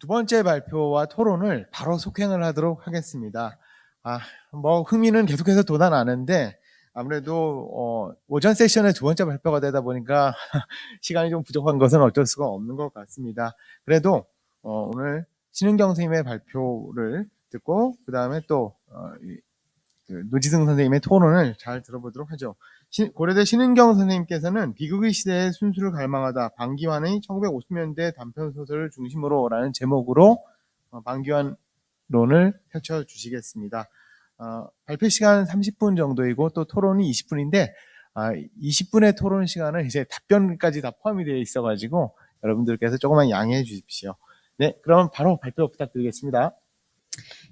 두 번째 발표와 토론을 바로 속행을 하도록 하겠습니다. 흥미는 계속해서 돋아나는데 아무래도 오전 세션의 두 번째 발표가 되다 보니까 시간이 좀 부족한 것은 어쩔 수가 없는 것 같습니다. 그래도 오늘 신은경 선생님의 발표를 듣고 그 다음에 또 노지승 선생님의 토론을 잘 들어보도록 하죠. 고려대 신은경 선생님께서는 비극의 시대의 순수를 갈망하다 방기환의 1950년대 단편소설을 중심으로 라는 제목으로 방기환론을 펼쳐주시겠습니다. 발표 시간은 30분 정도이고 또 토론이 20분인데 20분의 토론 시간은 이제 답변까지 다 포함이 되어 있어가지고 여러분들께서 조금만 양해해 주십시오. 네, 그럼 바로 발표 부탁드리겠습니다.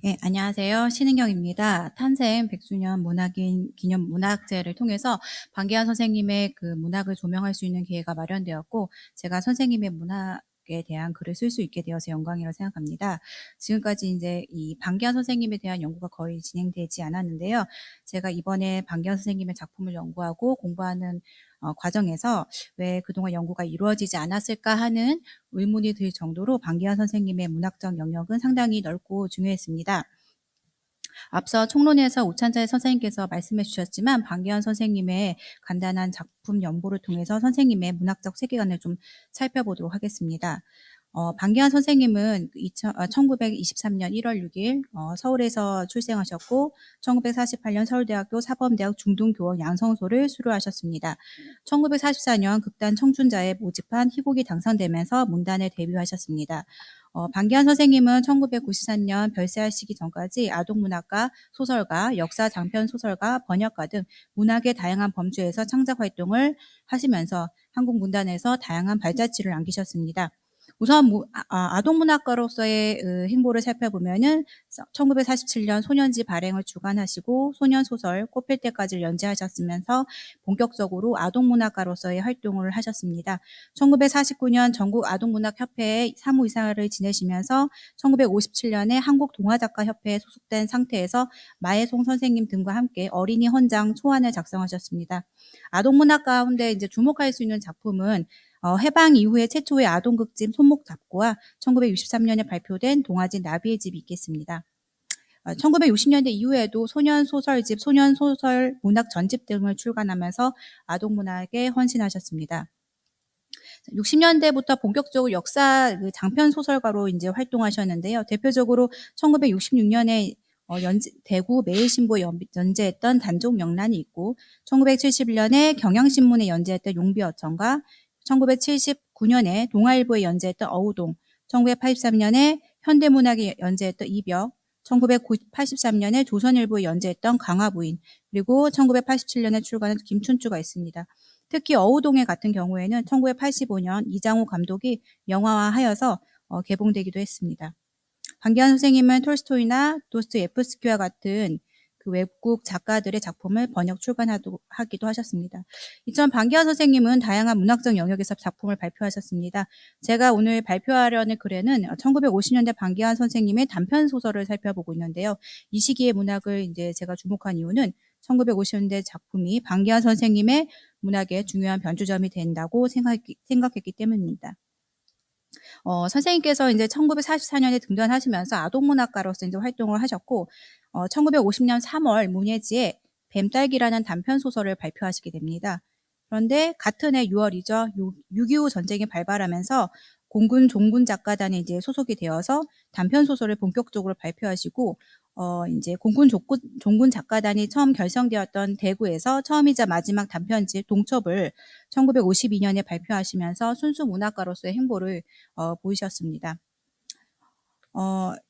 네, 안녕하세요. 신은경입니다. 탄생 100주년 문학인 기념 문학제를 통해서 방기환 선생님의 그 문학을 조명할 수 있는 기회가 마련되었고, 제가 선생님의 문학에 대한 글을 쓸 수 있게 되어서 영광이라고 생각합니다. 지금까지 이제 이 방기환 선생님에 대한 연구가 거의 진행되지 않았는데요. 제가 이번에 방기환 선생님의 작품을 연구하고 공부하는 과정에서 왜 그동안 연구가 이루어지지 않았을까 하는 의문이 들 정도로 방기환 선생님의 문학적 영역은 상당히 넓고 중요했습니다. 앞서 총론에서 오찬자 선생님께서 말씀해 주셨지만 방기환 선생님의 간단한 작품 연보를 통해서 선생님의 문학적 세계관을 좀 살펴보도록 하겠습니다. 방기환 선생님은 1923년 1월 6일 서울에서 출생하셨고 1948년 서울대학교 사범대학 중등교원 양성소를 수료하셨습니다. 1944년 극단 청춘자에 모집한 희곡이 당선되면서 문단에 데뷔하셨습니다. 방기환 선생님은 1994년 별세하시기 전까지 아동문학가, 소설가, 역사 장편 소설가, 번역가 등 문학의 다양한 범주에서 창작 활동을 하시면서 한국 문단에서 다양한 발자취를 남기셨습니다. 우선 아동문학가로서의 행보를 살펴보면은 1947년 소년지 발행을 주관하시고 소년소설 꽃필 때까지를 연재하셨으면서 본격적으로 아동문학가로서의 활동을 하셨습니다. 1949년 전국 아동문학협회의 사무이사를 지내시면서 1957년에 한국동화작가협회에 소속된 상태에서 마혜송 선생님 등과 함께 어린이 헌장 초안을 작성하셨습니다. 아동문학 가운데 이제 주목할 수 있는 작품은 해방 이후에 최초의 아동극집 손목 잡고와 1963년에 발표된 동화진 나비의 집이 있겠습니다. 1960년대 이후에도 소년소설집, 소년소설 문학 전집 등을 출간하면서 아동문학에 헌신하셨습니다. 60년대부터 본격적으로 역사 장편 소설가로 이제 활동하셨는데요. 대표적으로 1966년에 대구 매일신보에 연재했던 단종명란이 있고 1971년에 경향신문에 연재했던 용비어천가 1979년에 동아일보에 연재했던 어우동 1983년에 현대문학에 연재했던 이벽 1983년에 조선일보에 연재했던 강화부인 그리고 1987년에 출간한 김춘추가 있습니다. 특히 어우동해 같은 경우에는 1985년 이장호 감독이 영화화하여서 개봉되기도 했습니다. 방기환 선생님은 톨스토이나 도스토예프스키와 같은 그 외국 작가들의 작품을 번역 출간하기도 하셨습니다. 이처럼 방기환 선생님은 다양한 문학적 영역에서 작품을 발표하셨습니다. 제가 오늘 발표하려는 글에는 1950년대 방기환 선생님의 단편 소설을 살펴보고 있는데요. 이 시기의 문학을 이제 제가 주목한 이유는 1950년대 작품이 방기환 선생님의 문학의 중요한 변주점이 된다고 생각했기 때문입니다. 선생님께서 이제 1944년에 등단하시면서 아동문학가로서 이제 활동을 하셨고, 1950년 3월 문예지에 뱀딸기라는 단편 소설을 발표하시게 됩니다. 그런데 같은 해 6월이죠. 6.25 전쟁이 발발하면서 공군 종군 작가단에 이제 소속이 되어서 단편 소설을 본격적으로 발표하시고, 이제 종군 작가단이 처음 결성되었던 대구에서 처음이자 마지막 단편집 동첩을 1952년에 발표하시면서 순수 문학가로서의 행보를 보이셨습니다.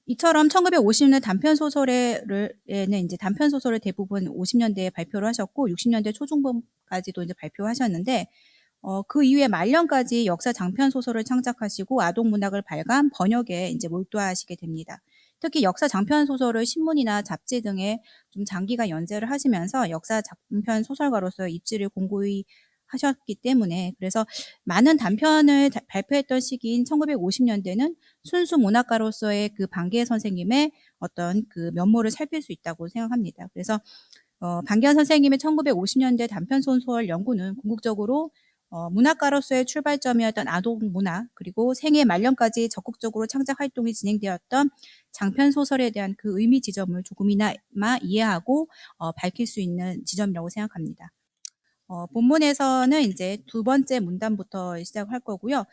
이처럼 1950년 단편 소설에는 이제 단편 소설을 대부분 50년대에 발표를 하셨고 60년대 초중반까지도 이제 발표하셨는데 그 이후에 말년까지 역사 장편 소설을 창작하시고 아동 문학을 발간 번역에 이제 몰두하시게 됩니다. 특히 역사 장편 소설을 신문이나 잡지 등에 좀 장기간 연재를 하시면서 역사 장편 소설가로서 입지를 공고히 하셨기 때문에 그래서 많은 단편을 발표했던 시기인 1950년대는 순수 문학가로서의 그 방기환 선생님의 어떤 그 면모를 살필 수 있다고 생각합니다. 그래서 방기환 선생님의 1950년대 단편 소설 연구는 궁극적으로 문학가로서의 출발점이었던 아동 문학, 그리고 생애 말년까지 적극적으로 창작 활동이 진행되었던 장편 소설에 대한 그 의미 지점을 조금이나마 이해하고 밝힐 수 있는 지점이라고 생각합니다. 본문에서는 이제 두 번째 문단부터 시작할 거고요.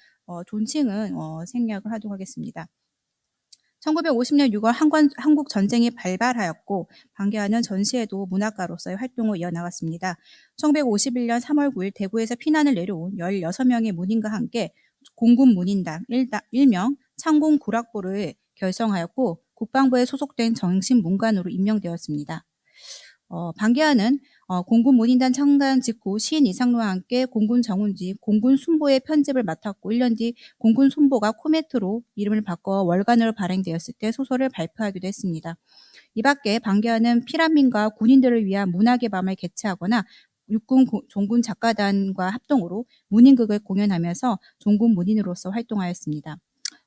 존칭은 생략을 하도록 하겠습니다. 1950년 6월 한국 전쟁이 발발하였고 방계화는 전시에도 문학가로서의 활동을 이어나갔습니다. 1951년 3월 9일 대구에서 피난을 내려온 16명의 문인과 함께 공군 문인당 일명 창공 구락부를 결성하였고 국방부에 소속된 정신문관으로 임명되었습니다. 방계화는 공군 문인단 창단 직후 시인 이상로와 함께 공군 정운지 공군 순보의 편집을 맡았고 1년 뒤 공군 순보가 코메트로 이름을 바꿔 월간으로 발행되었을 때 소설을 발표하기도 했습니다. 이 밖에 방계화는 피란민과 군인들을 위한 문학의 밤을 개최하거나 육군 종군 작가단과 합동으로 문인극을 공연하면서 종군 문인으로서 활동하였습니다.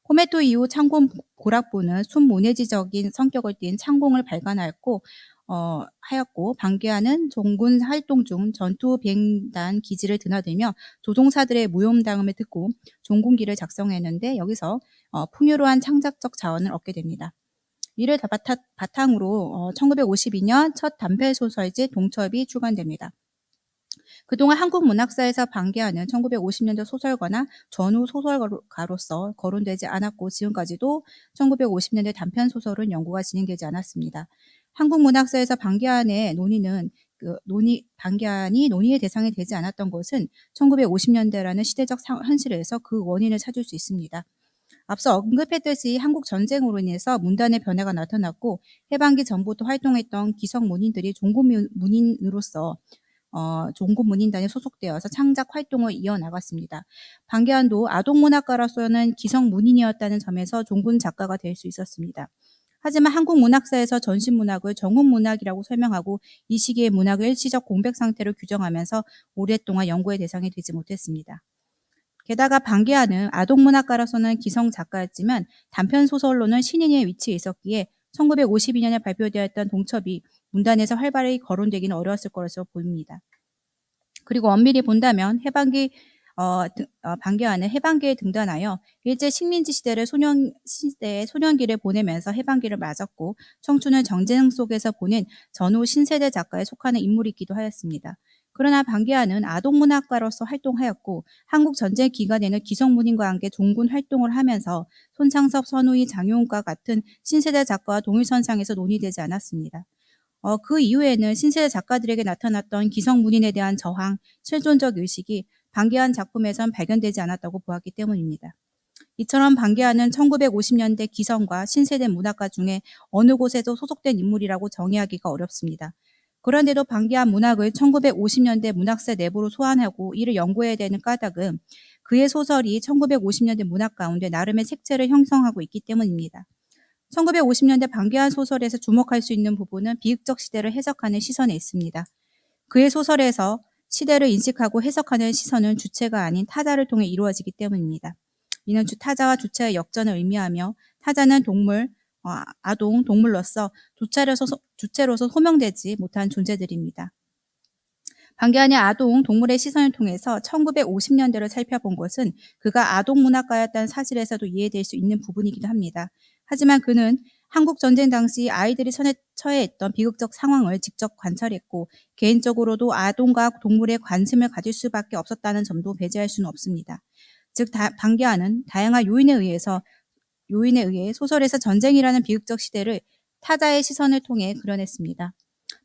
코메토 이후 창공 고락부는 순문예지적인 성격을 띤 창공을 발간하였고 방계화는 종군 활동 중 전투 비행단 기지를 드나들며 조종사들의 무용담을 듣고 종군기를 작성했는데 여기서 풍요로운 창작적 자원을 얻게 됩니다. 이를 바탕으로 1952년 첫 단편 소설집 동첩이 출간됩니다. 그동안 한국 문학사에서 방계화는 1950년대 소설가나 전후 소설가로서 거론되지 않았고 지금까지도 1950년대 단편 소설은 연구가 진행되지 않았습니다. 한국 문학사에서 방계화의 방계화이 논의의 대상이 되지 않았던 것은 1950년대라는 시대적 현실에서 그 원인을 찾을 수 있습니다. 앞서 언급했듯이 한국 전쟁으로 인해서 문단의 변화가 나타났고 해방기 전부터 활동했던 기성 문인들이 종군 문인으로서 종군 문인단에 소속되어서 창작 활동을 이어나갔습니다. 방계환도 아동문학가로서는 기성 문인이었다는 점에서 종군 작가가 될 수 있었습니다. 하지만 한국 문학사에서 전신문학을 정훈문학이라고 설명하고 이 시기의 문학을 일시적 공백 상태로 규정하면서 오랫동안 연구의 대상이 되지 못했습니다. 게다가 방계환은 아동문학가로서는 기성 작가였지만 단편 소설로는 신인의 위치에 있었기에 1952년에 발표되었던 동첩이 문단에서 활발히 거론되기는 어려웠을 것으로 보입니다. 그리고 엄밀히 본다면 방계화는 해방기에 등단하여 일제 식민지 시대의 소년기를 보내면서 해방기를 맞았고 청춘을 정쟁 속에서 보낸 전후 신세대 작가에 속하는 인물이기도 하였습니다. 그러나 방계화는 아동문학가로서 활동하였고 한국 전쟁 기간에는 기성문인과 함께 종군 활동을 하면서 손창섭, 선우희, 장용과 같은 신세대 작가와 동일선상에서 논의되지 않았습니다. 그 이후에는 신세대 작가들에게 나타났던 기성문인에 대한 저항, 실존적 의식이 방계환 작품에선 발견되지 않았다고 보았기 때문입니다. 이처럼 방계환은 1950년대 기성과 신세대 문학가 중에 어느 곳에도 소속된 인물이라고 정의하기가 어렵습니다. 그런데도 방계환 문학을 1950년대 문학사 내부로 소환하고 이를 연구해야 되는 까닭은 그의 소설이 1950년대 문학 가운데 나름의 색채를 형성하고 있기 때문입니다. 1950년대 방계환 소설에서 주목할 수 있는 부분은 비극적 시대를 해석하는 시선에 있습니다. 그의 소설에서 시대를 인식하고 해석하는 시선은 주체가 아닌 타자를 통해 이루어지기 때문입니다. 이는 타자와 주체의 역전을 의미하며 타자는 동물, 아동, 동물로서 주체로서 소명되지 못한 존재들입니다. 방계환이 아동, 동물의 시선을 통해서 1950년대를 살펴본 것은 그가 아동 문학가였다는 사실에서도 이해될 수 있는 부분이기도 합니다. 하지만 그는 한국 전쟁 당시 아이들이 처해 있던 비극적 상황을 직접 관찰했고 개인적으로도 아동과 동물에 관심을 가질 수밖에 없었다는 점도 배제할 수는 없습니다. 즉 방계환은 다양한 요인에 의해 소설에서 전쟁이라는 비극적 시대를 타자의 시선을 통해 그려냈습니다.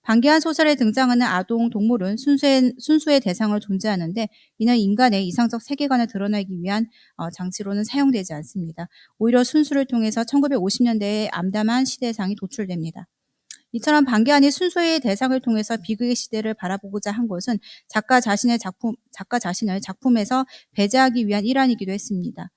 방계환 소설에 등장하는 아동, 동물은 순수의 대상으로 존재하는데 이는 인간의 이상적 세계관을 드러내기 위한 장치로는 사용되지 않습니다. 오히려 순수를 통해서 1950년대의 암담한 시대상이 도출됩니다. 이처럼 방계환이 순수의 대상을 통해서 비극의 시대를 바라보고자 한 것은 작가 자신을 작품에서 배제하기 위한 일환이기도 했습니다.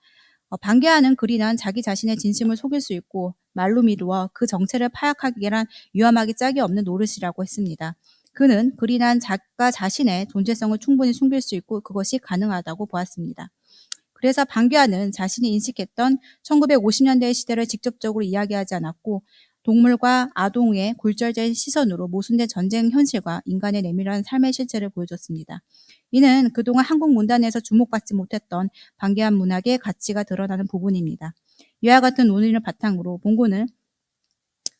방계환은 글이란 자기 자신의 진심을 속일 수 있고 말로 미루어 그 정체를 파악하기란 위험하기 짝이 없는 노릇이라고 했습니다. 그는 글이란 작가 자신의 존재성을 충분히 숨길 수 있고 그것이 가능하다고 보았습니다. 그래서 방계환은 자신이 인식했던 1950년대의 시대를 직접적으로 이야기하지 않았고 동물과 아동의 굴절된 시선으로 모순된 전쟁 현실과 인간의 내밀한 삶의 실체를 보여줬습니다. 이는 그동안 한국 문단에서 주목받지 못했던 방기한 문학의 가치가 드러나는 부분입니다. 이와 같은 논의를 바탕으로 본고는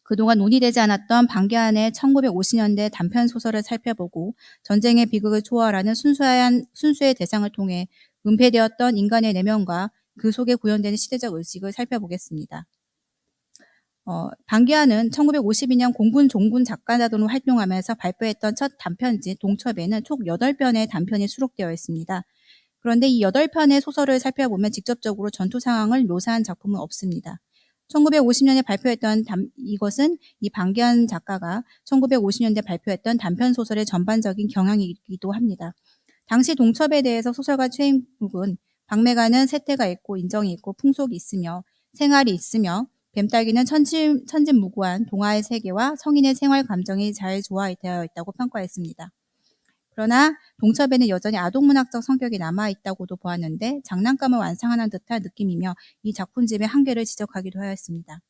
그동안 논의되지 않았던 방기한의 1950년대 단편 소설을 살펴보고 전쟁의 비극을 초월하는 순수의 대상을 통해 은폐되었던 인간의 내면과 그 속에 구현되는 시대적 의식을 살펴보겠습니다. 방기한은 1952년 공군 종군 작가자로 활동하면서 발표했던 첫 단편집 동첩에는 총 8편의 단편이 수록되어 있습니다. 그런데 이 8편의 소설을 살펴보면 직접적으로 전투 상황을 묘사한 작품은 없습니다. 1950년에 발표했던 이것은 이 방기한 작가가 1950년대 발표했던 단편 소설의 전반적인 경향이기도 합니다. 당시 동첩에 대해서 소설가 최인국은 박매가는 세태가 있고 인정이 있고 풍속이 있으며 생활이 있으며 뱀딸기는 천진무구한 동화의 세계와 성인의 생활 감정이 잘 조화되어 있다고 평가했습니다. 그러나 동첩에는 여전히 아동문학적 성격이 남아있다고도 보았는데 장난감을 완성하는 듯한 느낌이며 이 작품집의 한계를 지적하기도 하였습니다.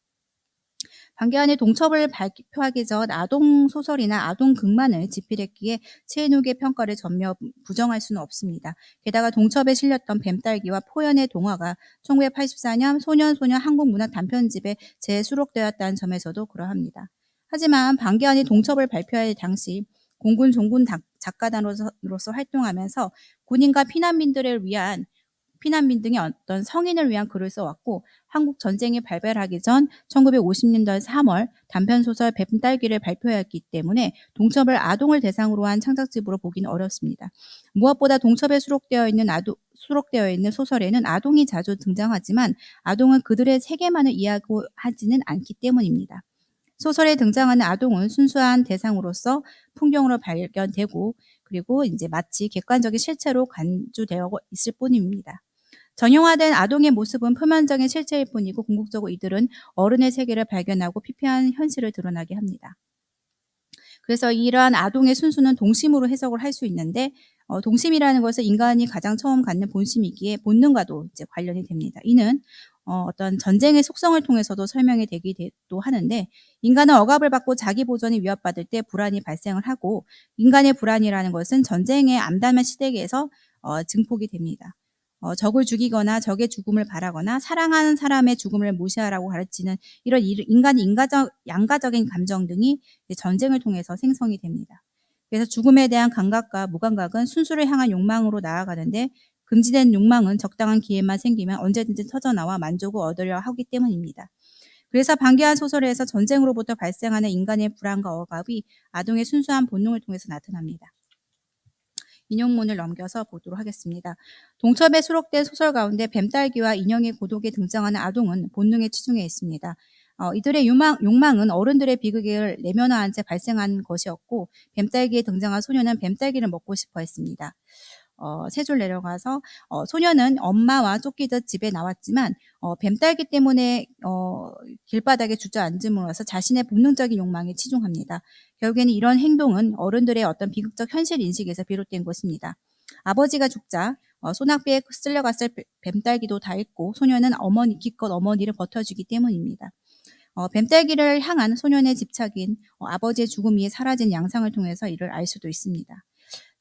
방기한이 동첩을 발표하기 전 아동소설이나 아동극만을 집필했기에 최인욱의 평가를 전혀 부정할 수는 없습니다. 게다가 동첩에 실렸던 뱀딸기와 포연의 동화가 1984년 소년 한국문학 단편집에 재수록되었다는 점에서도 그러합니다. 하지만 방기한이 동첩을 발표할 당시 공군 종군 작가단으로서 활동하면서 군인과 피난민 등의 어떤 성인을 위한 글을 써왔고 한국 전쟁이 발발하기 전 1950년대 3월 단편소설 뱀딸기를 발표했기 때문에 동첩을 아동을 대상으로 한 창작집으로 보기는 어렵습니다. 무엇보다 동첩에 수록되어 있는 소설에는 아동이 자주 등장하지만 아동은 그들의 세계만을 이야기하지는 않기 때문입니다. 소설에 등장하는 아동은 순수한 대상으로서 풍경으로 발견되고 그리고 이제 마치 객관적인 실체로 간주되어 있을 뿐입니다. 전형화된 아동의 모습은 표면적인 실체일 뿐이고 궁극적으로 이들은 어른의 세계를 발견하고 피폐한 현실을 드러나게 합니다. 그래서 이러한 아동의 순수는 동심으로 해석을 할 수 있는데 동심이라는 것은 인간이 가장 처음 갖는 본심이기에 본능과도 이제 관련이 됩니다. 이는 어떤 전쟁의 속성을 통해서도 설명이 되기도 하는데 인간은 억압을 받고 자기 보존이 위협받을 때 불안이 발생을 하고 인간의 불안이라는 것은 전쟁의 암담한 시대에서 증폭이 됩니다. 적을 죽이거나 적의 죽음을 바라거나 사랑하는 사람의 죽음을 무시하라고 가르치는 이런 인간의 양가적인 감정 등이 전쟁을 통해서 생성이 됩니다. 그래서 죽음에 대한 감각과 무감각은 순수를 향한 욕망으로 나아가는데 금지된 욕망은 적당한 기회만 생기면 언제든지 터져나와 만족을 얻으려 하기 때문입니다. 그래서 방기한 소설에서 전쟁으로부터 발생하는 인간의 불안과 억압이 아동의 순수한 본능을 통해서 나타납니다. 인용문을 넘겨서 보도록 하겠습니다. 동첩에 수록된 소설 가운데 뱀딸기와 인형의 고독에 등장하는 아동은 본능에 치중해 있습니다. 이들의 욕망은 어른들의 비극을 내면화한 채 발생한 것이었고 뱀딸기에 등장한 소녀는 뱀딸기를 먹고 싶어 했습니다. 세 줄 내려가서 소녀는 엄마와 쫓기듯 집에 나왔지만 뱀딸기 때문에 길바닥에 주저앉음으로써 자신의 본능적인 욕망에 치중합니다. 결국에는 이런 행동은 어른들의 어떤 비극적 현실 인식에서 비롯된 것입니다. 아버지가 죽자 소낙비에 쓸려갔을 뱀딸기도 다 잃고 소녀는 기껏 어머니를 버텨주기 때문입니다. 뱀딸기를 향한 소년의 집착인 아버지의 죽음 위에 사라진 양상을 통해서 이를 알 수도 있습니다.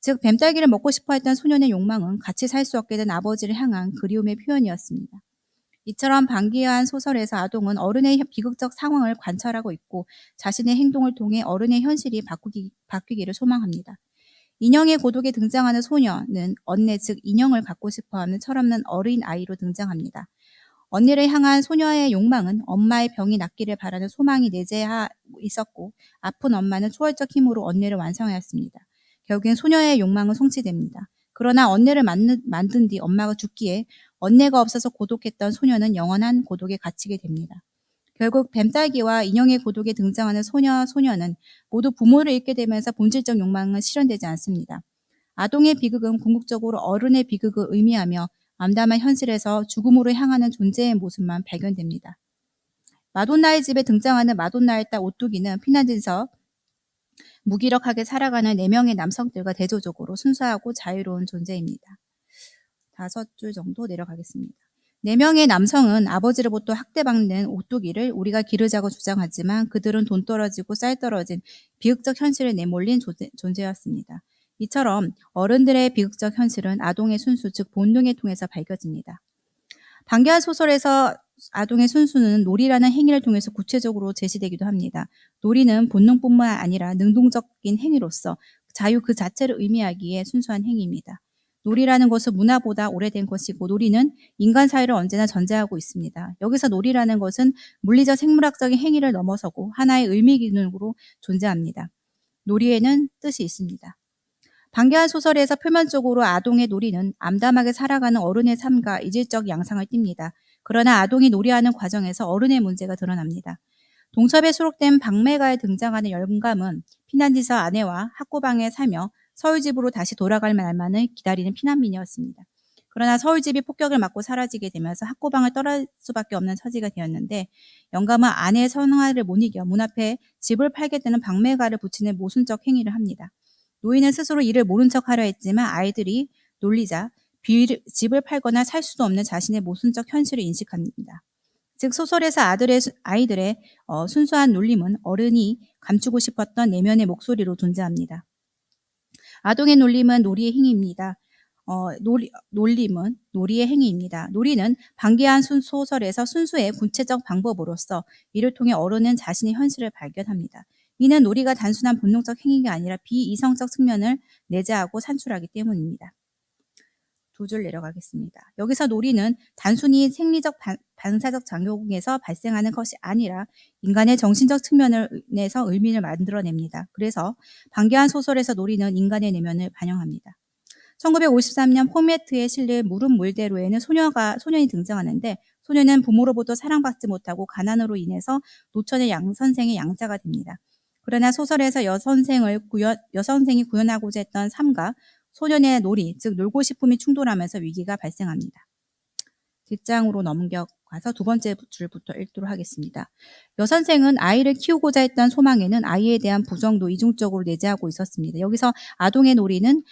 즉 뱀딸기를 먹고 싶어 했던 소년의 욕망은 같이 살 수 없게 된 아버지를 향한 그리움의 표현이었습니다. 이처럼 방기한 소설에서 아동은 어른의 비극적 상황을 관찰하고 있고 자신의 행동을 통해 어른의 현실이 바뀌기를 소망합니다. 인형의 고독에 등장하는 소녀는 언니 즉 인형을 갖고 싶어하는 철없는 어린 아이로 등장합니다. 언니를 향한 소녀의 욕망은 엄마의 병이 낫기를 바라는 소망이 내재하 있었고 아픈 엄마는 초월적 힘으로 언니를 완성하였습니다. 결국엔 소녀의 욕망은 성취됩니다. 그러나 언니를 만든 뒤 엄마가 죽기에 언니가 없어서 고독했던 소녀는 영원한 고독에 갇히게 됩니다. 결국 뱀딸기와 인형의 고독에 등장하는 소녀는 모두 부모를 잃게 되면서 본질적 욕망은 실현되지 않습니다. 아동의 비극은 궁극적으로 어른의 비극을 의미하며 암담한 현실에서 죽음으로 향하는 존재의 모습만 발견됩니다. 마돈나의 집에 등장하는 마돈나의 딸 오뚜기는 피난지에서 무기력하게 살아가는 4명의 남성들과 대조적으로 순수하고 자유로운 존재입니다. 5줄 정도 내려가겠습니다. 4명의 남성은 아버지로부터 학대받는 오뚜기를 우리가 기르자고 주장하지만 그들은 돈 떨어지고 쌀 떨어진 비극적 현실에 내몰린 존재였습니다. 이처럼 어른들의 비극적 현실은 아동의 순수, 즉 본능에 통해서 밝혀집니다. 방계한 소설에서 아동의 순수는 놀이라는 행위를 통해서 구체적으로 제시되기도 합니다. 놀이는 본능뿐만 아니라 능동적인 행위로서 자유 그 자체를 의미하기에 순수한 행위입니다. 놀이라는 것은 문화보다 오래된 것이고 놀이는 인간 사회를 언제나 전제하고 있습니다. 여기서 놀이라는 것은 물리적 생물학적인 행위를 넘어서고 하나의 의미 기능으로 존재합니다. 놀이에는 뜻이 있습니다. 방계한 소설에서 표면적으로 아동의 놀이는 암담하게 살아가는 어른의 삶과 이질적 양상을 띱니다. 그러나 아동이 놀이하는 과정에서 어른의 문제가 드러납니다. 동첩에 수록된 박매가에 등장하는 영감은 피난지사 아내와 학고방에 살며 서울집으로 다시 돌아갈 날만을 기다리는 피난민이었습니다. 그러나 서울집이 폭격을 맞고 사라지게 되면서 학고방을 떠날 수밖에 없는 처지가 되었는데 영감은 아내의 선화를 못 이겨 문 앞에 집을 팔게 되는 박매가를 붙이는 모순적 행위를 합니다. 노인은 스스로 이를 모른 척하려 했지만 아이들이 놀리자 집을 팔거나 살 수도 없는 자신의 모순적 현실을 인식합니다. 즉 소설에서 아이들의 순수한 놀림은 어른이 감추고 싶었던 내면의 목소리로 존재합니다. 아동의 놀림은 놀이의 행위입니다. 놀림은 놀이의 행위입니다. 놀이는 방계한 소설에서 순수의 구체적 방법으로서 이를 통해 어른은 자신의 현실을 발견합니다. 이는 놀이가 단순한 본능적 행위가 아니라 비이성적 측면을 내재하고 산출하기 때문입니다. 두 줄 내려가겠습니다. 여기서 놀이는 단순히 생리적 반사적 작용에서 발생하는 것이 아니라 인간의 정신적 측면을 내서 의미를 만들어냅니다. 그래서 방계한 소설에서 놀이는 인간의 내면을 반영합니다. 1953년 포메트에 실린 물은 물대로에는 소년이 등장하는데 소년은 부모로부터 사랑받지 못하고 가난으로 인해서 노천의 양선생의 양자가 됩니다. 그러나 소설에서 여선생이 구현하고자 했던 삶과 소년의 놀이, 즉 놀고 싶음이 충돌하면서 위기가 발생합니다. 뒷장으로 넘겨가서 두 번째 줄부터 읽도록 하겠습니다. 여선생은 아이를 키우고자 했던 소망에는 아이에 대한 부정도 이중적으로 내재하고 있었습니다. 여기서 아동의 놀이는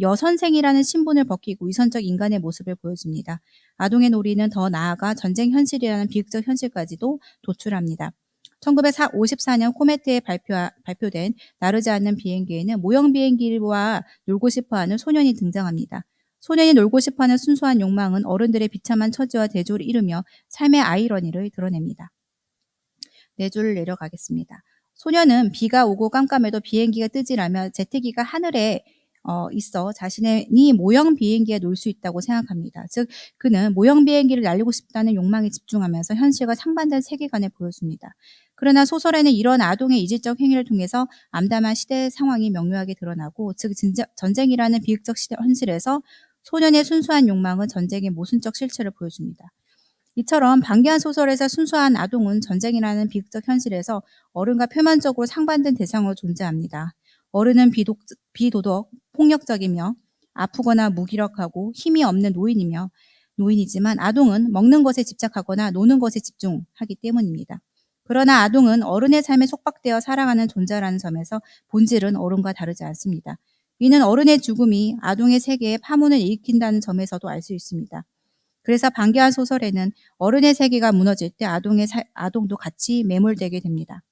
여선생이라는 신분을 벗기고 위선적 인간의 모습을 보여줍니다. 아동의 놀이는 더 나아가 전쟁 현실이라는 비극적 현실까지도 도출합니다. 1954년 코메트에 발표된 나르지 않는 비행기에는 모형 비행기와 놀고 싶어하는 소년이 등장합니다. 소년이 놀고 싶어하는 순수한 욕망은 어른들의 비참한 처지와 대조를 이루며 삶의 아이러니를 드러냅니다. 네 줄 내려가겠습니다. 소년은 비가 오고 깜깜해도 비행기가 뜨지라며 재택기가 하늘에 있어 자신이 모형 비행기에 놀 수 있다고 생각합니다. 즉 그는 모형 비행기를 날리고 싶다는 욕망에 집중하면서 현실과 상반된 세계관을 보여줍니다. 그러나 소설에는 이런 아동의 이질적 행위를 통해서 암담한 시대의 상황이 명료하게 드러나고 즉 전쟁이라는 비극적 현실에서 소년의 순수한 욕망은 전쟁의 모순적 실체를 보여줍니다. 이처럼 방계한 소설에서 순수한 아동은 전쟁이라는 비극적 현실에서 어른과 표면적으로 상반된 대상으로 존재합니다. 어른은 비도덕, 폭력적이며 아프거나 무기력하고 힘이 없는 노인이지만 아동은 먹는 것에 집착하거나 노는 것에 집중하기 때문입니다. 그러나 아동은 어른의 삶에 속박되어 살아가는 존재라는 점에서 본질은 어른과 다르지 않습니다. 이는 어른의 죽음이 아동의 세계에 파문을 일으킨다는 점에서도 알 수 있습니다. 그래서 방계한 소설에는 어른의 세계가 무너질 때 아동도 같이 매몰되게 됩니다.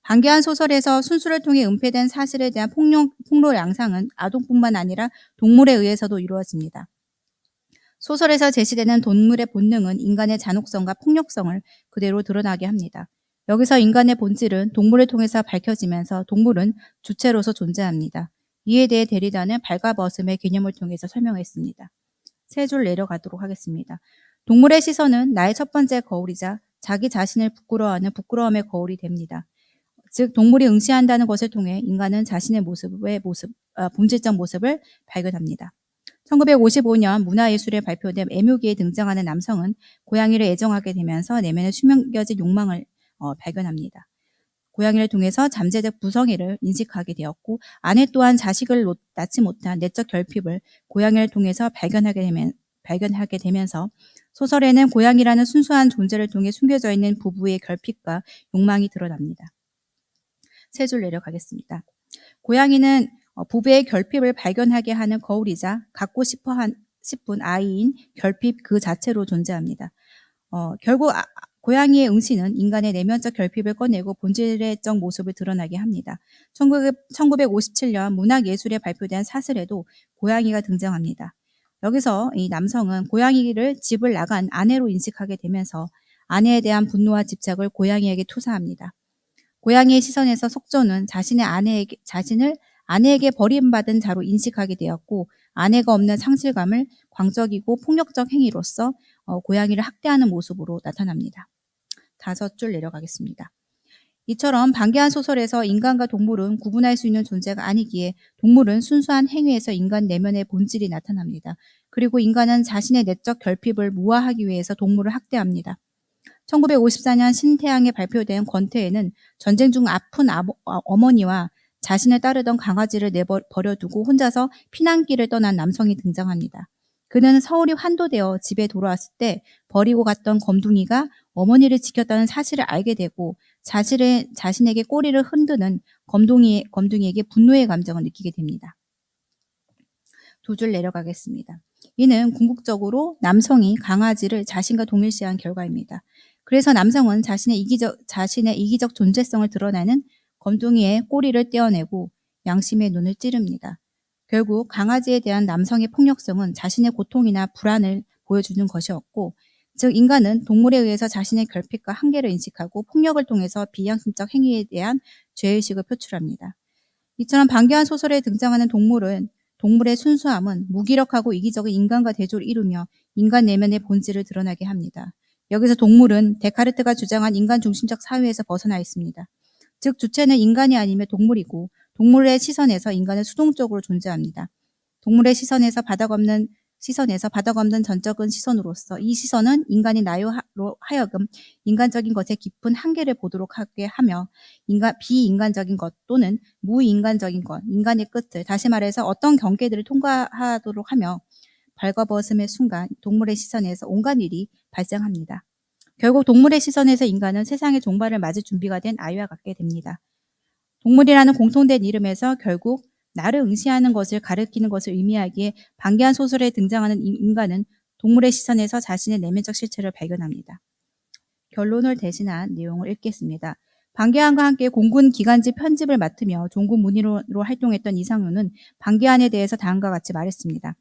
방계한 소설에서 순수를 통해 은폐된 사실에 대한 폭로 양상은 아동뿐만 아니라 동물에 의해서도 이루어집니다. 소설에서 제시되는 동물의 본능은 인간의 잔혹성과 폭력성을 그대로 드러나게 합니다. 여기서 인간의 본질은 동물을 통해서 밝혀지면서 동물은 주체로서 존재합니다. 이에 대해 데리다는 발가벗음의 개념을 통해서 설명했습니다. 세 줄 내려가도록 하겠습니다. 동물의 시선은 나의 첫 번째 거울이자 자기 자신을 부끄러워하는 부끄러움의 거울이 됩니다. 즉 동물이 응시한다는 것을 통해 인간은 자신의 본질적 모습을 발견합니다. 1955년 문화예술에 발표된 애묘기에 등장하는 남성은 고양이를 애정하게 되면서 내면에 숨겨진 욕망을 발견합니다. 고양이를 통해서 잠재적 부성애를 인식하게 되었고 아내 또한 자식을 낳지 못한 내적 결핍을 고양이를 통해서 발견하게 되면서 소설에는 고양이라는 순수한 존재를 통해 숨겨져 있는 부부의 결핍과 욕망이 드러납니다. 세 줄 내려가겠습니다. 고양이는 부부의 결핍을 발견하게 하는 거울이자 갖고 싶은 아이인 결핍 그 자체로 존재합니다. 결국 고양이의 응시는 인간의 내면적 결핍을 꺼내고 본질적 모습을 드러나게 합니다. 1957년 문학예술에 발표된 사슬에도 고양이가 등장합니다. 여기서 이 남성은 고양이를 집을 나간 아내로 인식하게 되면서 아내에 대한 분노와 집착을 고양이에게 투사합니다. 고양이의 시선에서 속조는 자신을 아내에게 버림받은 자로 인식하게 되었고, 아내가 없는 상실감을 광적이고 폭력적 행위로서 고양이를 학대하는 모습으로 나타납니다. 5줄 내려가겠습니다. 이처럼 방계한 소설에서 인간과 동물은 구분할 수 있는 존재가 아니기에 동물은 순수한 행위에서 인간 내면의 본질이 나타납니다. 그리고 인간은 자신의 내적 결핍을 무화하기 위해서 동물을 학대합니다. 1954년 신태양에 발표된 권태에는 전쟁 중 아픈 어머니와 자신을 따르던 강아지를 버려두고 혼자서 피난길을 떠난 남성이 등장합니다. 그는 서울이 환도되어 집에 돌아왔을 때 버리고 갔던 검둥이가 어머니를 지켰다는 사실을 알게 되고 자신에게 꼬리를 흔드는 검둥이에게 분노의 감정을 느끼게 됩니다. 2줄 내려가겠습니다. 이는 궁극적으로 남성이 강아지를 자신과 동일시한 결과입니다. 그래서 남성은 자신의 이기적 존재성을 드러내는 검둥이의 꼬리를 떼어내고 양심의 눈을 찌릅니다. 결국 강아지에 대한 남성의 폭력성은 자신의 고통이나 불안을 보여주는 것이었고, 즉 인간은 동물에 의해서 자신의 결핍과 한계를 인식하고 폭력을 통해서 비양심적 행위에 대한 죄의식을 표출합니다. 이처럼 방계한 소설에 등장하는 동물의 순수함은 무기력하고 이기적인 인간과 대조를 이루며 인간 내면의 본질을 드러나게 합니다. 여기서 동물은 데카르트가 주장한 인간 중심적 사회에서 벗어나 있습니다. 즉 주체는 인간이 아니며 동물이고 동물의 시선에서 인간은 수동적으로 존재합니다. 동물의 시선에서 바닥 없는 전적인 시선으로서 이 시선은 인간이 나로 하여금 인간적인 것의 깊은 한계를 보도록 하게 하며 비인간적인 것 또는 무인간적인 것, 인간의 끝을, 다시 말해서 어떤 경계들을 통과하도록 하며 발과벗음의 순간 동물의 시선에서 온갖 일이 발생합니다. 결국 동물의 시선에서 인간은 세상의 종말을 맞을 준비가 된 아이와 같게 됩니다. 동물이라는 공통된 이름에서 결국 나를 응시하는 것을 가리키는 것을 의미하기에 방계한 소설에 등장하는 인간은 동물의 시선에서 자신의 내면적 실체를 발견합니다. 결론을 대신한 내용을 읽겠습니다. 방계한과 함께 공군 기간지 편집을 맡으며 종군 문의로 활동했던 이상로는 방계한에 대해서 다음과 같이 말했습니다.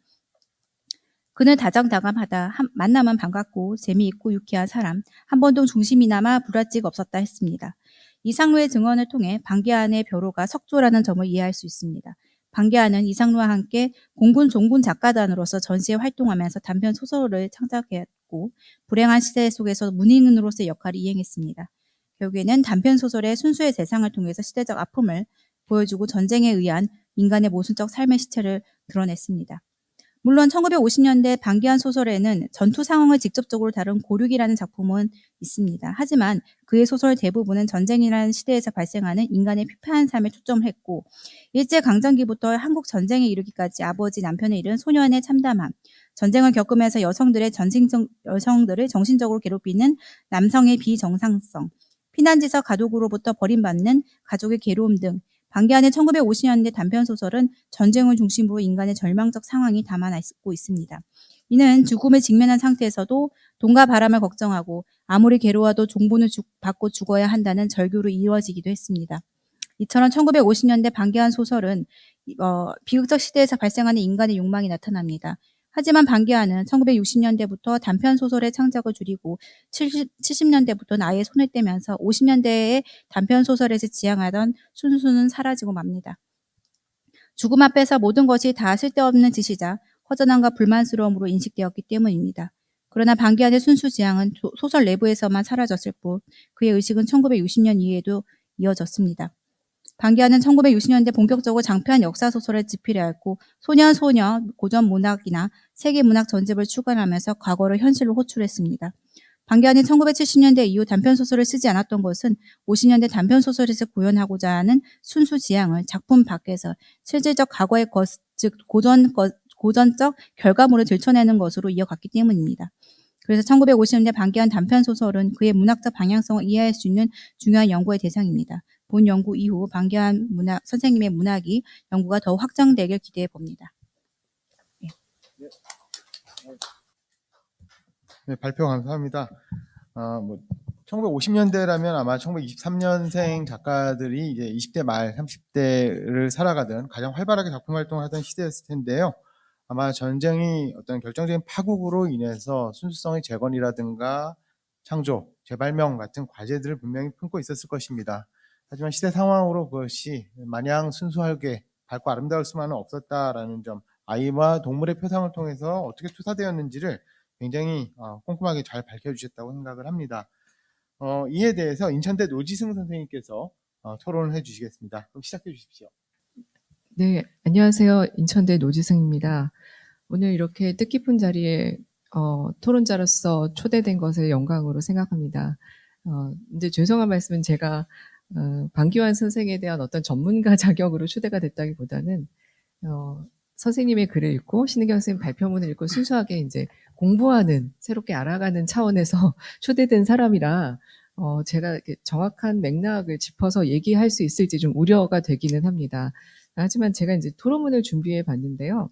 그는 다정다감하다. 만나면 반갑고 재미있고 유쾌한 사람. 한 번도 중심이나마 부잣집 없었다 했습니다. 이상로의 증언을 통해 방계한의 벼로가 석조라는 점을 이해할 수 있습니다. 방계한은 이상로와 함께 공군 종군 작가단으로서 전시에 활동하면서 단편 소설을 창작했고 불행한 시대 속에서 문인으로서의 역할을 이행했습니다. 결국에는 단편 소설의 순수의 세상을 통해서 시대적 아픔을 보여주고 전쟁에 의한 인간의 모순적 삶의 시체를 드러냈습니다. 물론 1950년대 방계한 소설에는 전투 상황을 직접적으로 다룬 고륙이라는 작품은 있습니다. 하지만 그의 소설 대부분은 전쟁이라는 시대에서 발생하는 인간의 피폐한 삶에 초점을 했고 일제강점기부터 한국 전쟁에 이르기까지 아버지 남편에 이른 소년의 참담함, 전쟁을 겪으면서 여성들을 정신적으로 괴롭히는 남성의 비정상성, 피난지서 가족으로부터 버림받는 가족의 괴로움 등 방계한의 1950년대 단편소설은 전쟁을 중심으로 인간의 절망적 상황이 담아내고 있습니다. 이는 죽음을 직면한 상태에서도 돈과 바람을 걱정하고 아무리 괴로워도 종본을 받고 죽어야 한다는 절규로 이루어지기도 했습니다. 이처럼 1950년대 방계한 소설은 비극적 시대에서 발생하는 인간의 욕망이 나타납니다. 하지만 방계한은 1960년대부터 단편 소설의 창작을 줄이고 70년대부터는 아예 손을 떼면서 50년대의 단편 소설에서 지향하던 순수는 사라지고 맙니다. 죽음 앞에서 모든 것이 다 쓸데없는 짓이자 허전함과 불만스러움으로 인식되었기 때문입니다. 그러나 방계한의 순수 지향은 소설 내부에서만 사라졌을 뿐 그의 의식은 1960년 이후에도 이어졌습니다. 방계한은 1960년대 본격적으로 장편 역사소설을 집필하였고 소녀, 고전 문학이나 세계문학 전집을 출간하면서 과거를 현실로 호출했습니다. 방계한이 1970년대 이후 단편소설을 쓰지 않았던 것은 50년대 단편소설에서 구현하고자 하는 순수 지향을 작품 밖에서 실질적 과거의 것, 즉 고전적 결과물을 들춰내는 것으로 이어갔기 때문입니다. 그래서 1950년대 방계한 단편소설은 그의 문학적 방향성을 이해할 수 있는 중요한 연구의 대상입니다. 본 연구 이후 방계한 선생님의 문학이 연구가 더욱 확장되길 기대해 봅니다. 네, 발표 감사합니다. 1950년대라면 아마 1923년생 작가들이 이제 20대 말 30대를 살아가던 가장 활발하게 작품 활동하던 시대였을 텐데요. 아마 전쟁이 어떤 결정적인 파국으로 인해서 순수성의 재건이라든가 창조, 재발명 같은 과제들을 분명히 품고 있었을 것입니다. 하지만 시대 상황으로 그것이 마냥 순수하게 밝고 아름다울 수만은 없었다라는 점, 아이와 동물의 표상을 통해서 어떻게 투사되었는지를 굉장히 꼼꼼하게 잘 밝혀주셨다고 생각을 합니다. 이에 대해서 인천대 노지승 선생님께서 토론을 해주시겠습니다. 그럼 시작해 주십시오. 네, 안녕하세요. 인천대 노지승입니다. 오늘 이렇게 뜻깊은 자리에 토론자로서 초대된 것을 영광으로 생각합니다. 근데 죄송한 말씀은 제가 방기환 선생에 대한 어떤 전문가 자격으로 초대가 됐다기보다는 선생님의 글을 읽고 신은경 선생님 발표문을 읽고 순수하게 이제 공부하는, 새롭게 알아가는 차원에서 초대된 사람이라 제가 이렇게 정확한 맥락을 짚어서 얘기할 수 있을지 좀 우려가 되기는 합니다. 하지만 제가 이제 토론문을 준비해 봤는데요.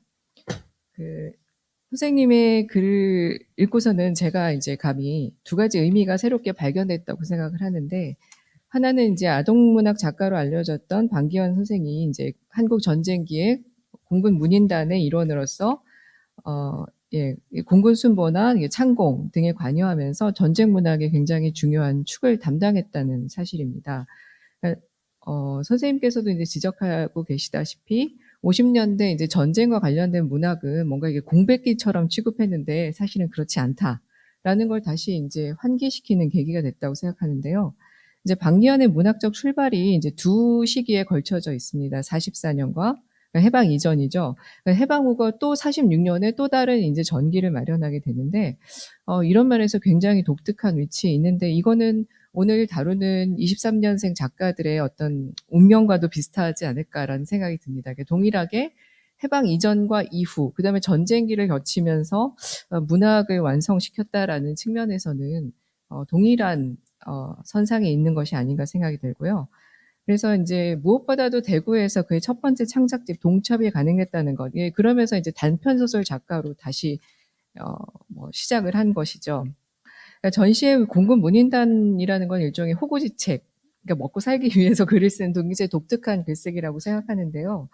선생님의 글을 읽고서는 제가 이제 감히 두 가지 의미가 새롭게 발견됐다고 생각을 하는데, 하나는 이제 아동문학 작가로 알려졌던 방기환 선생이 이제 한국 전쟁기에 공군 문인단의 일원으로서 공군 순보나 창공 등에 관여하면서 전쟁 문학의 굉장히 중요한 축을 담당했다는 사실입니다. 선생님께서도 이제 지적하고 계시다시피 50년대 이제 전쟁과 관련된 문학은 뭔가 이게 공백기처럼 취급했는데 사실은 그렇지 않다라는 걸 다시 이제 환기시키는 계기가 됐다고 생각하는데요. 이제 방기환의 문학적 출발이 이제 두 시기에 걸쳐져 있습니다. 44년과 해방 이전이죠. 해방 후가 또 46년에 또 다른 이제 전기를 마련하게 되는데, 이런 면에서 굉장히 독특한 위치에 있는데, 이거는 오늘 다루는 23년생 작가들의 어떤 운명과도 비슷하지 않을까라는 생각이 듭니다. 동일하게 해방 이전과 이후, 그 다음에 전쟁기를 거치면서 문학을 완성시켰다라는 측면에서는 동일한 선상에 있는 것이 아닌가 생각이 들고요. 그래서 이제 무엇보다도 대구에서 그의 첫 번째 창작집 동첩이 가능했다는 것. 예, 그러면서 이제 단편 소설 작가로 다시 시작을 한 것이죠. 그러니까 전시의 공군 문인단이라는 건 일종의 호구지책, 그러니까 먹고 살기 위해서 글을 쓴 굉장히 독특한 글쓰기라고 생각하는데요.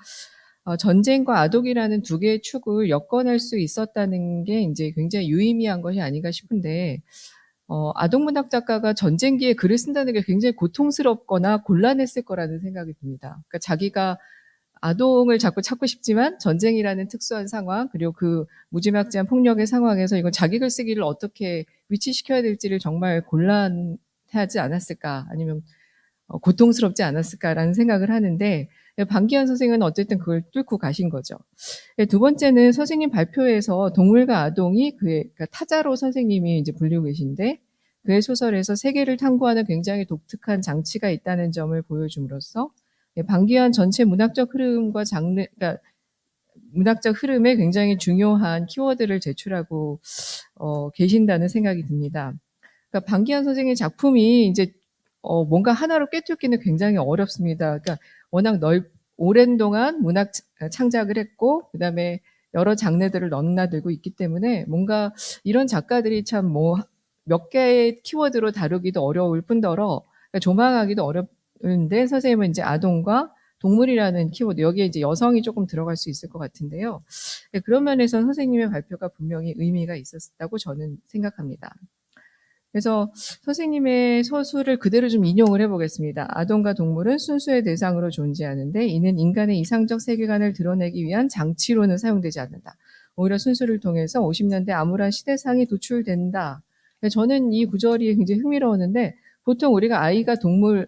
전쟁과 아독이라는 두 개의 축을 엮어낼 수 있었다는 게 이제 굉장히 유의미한 것이 아닌가 싶은데, 아동문학 작가가 전쟁기에 글을 쓴다는 게 굉장히 고통스럽거나 곤란했을 거라는 생각이 듭니다. 그러니까 자기가 아동을 자꾸 찾고 싶지만 전쟁이라는 특수한 상황, 그리고 그 무지막지한 폭력의 상황에서 이건 자기 글쓰기를 어떻게 위치시켜야 될지를 정말 곤란하지 않았을까, 아니면 고통스럽지 않았을까라는 생각을 하는데, 방기환 선생은 어쨌든 그걸 뚫고 가신 거죠. 두 번째는 선생님 발표에서 동물과 아동이 그러니까 타자로 선생님이 이제 불리고 계신데, 그의 소설에서 세계를 탐구하는 굉장히 독특한 장치가 있다는 점을 보여줌으로써 방기환 전체 문학적 흐름과 장르, 그러니까 문학적 흐름에 굉장히 중요한 키워드를 제출하고 계신다는 생각이 듭니다. 그러니까 방기환 선생의 작품이 이제 뭔가 하나로 꿰뚫기는 굉장히 어렵습니다. 그러니까 워낙 오랜 동안 문학 창작을 했고, 그 다음에 여러 장르들을 넘나들고 있기 때문에 뭔가 이런 작가들이 참 몇 개의 키워드로 다루기도 어려울 뿐더러 그러니까 조망하기도 어려운데, 선생님은 이제 아동과 동물이라는 키워드, 여기에 이제 여성이 조금 들어갈 수 있을 것 같은데요. 그런 면에서 선생님의 발표가 분명히 의미가 있었다고 저는 생각합니다. 그래서 선생님의 서술을 그대로 좀 인용을 해보겠습니다. 아동과 동물은 순수의 대상으로 존재하는데 이는 인간의 이상적 세계관을 드러내기 위한 장치로는 사용되지 않는다. 오히려 순수를 통해서 50년대 암울한 시대상이 도출된다. 저는 이 구절이 굉장히 흥미로웠는데, 보통 우리가 아이나 동물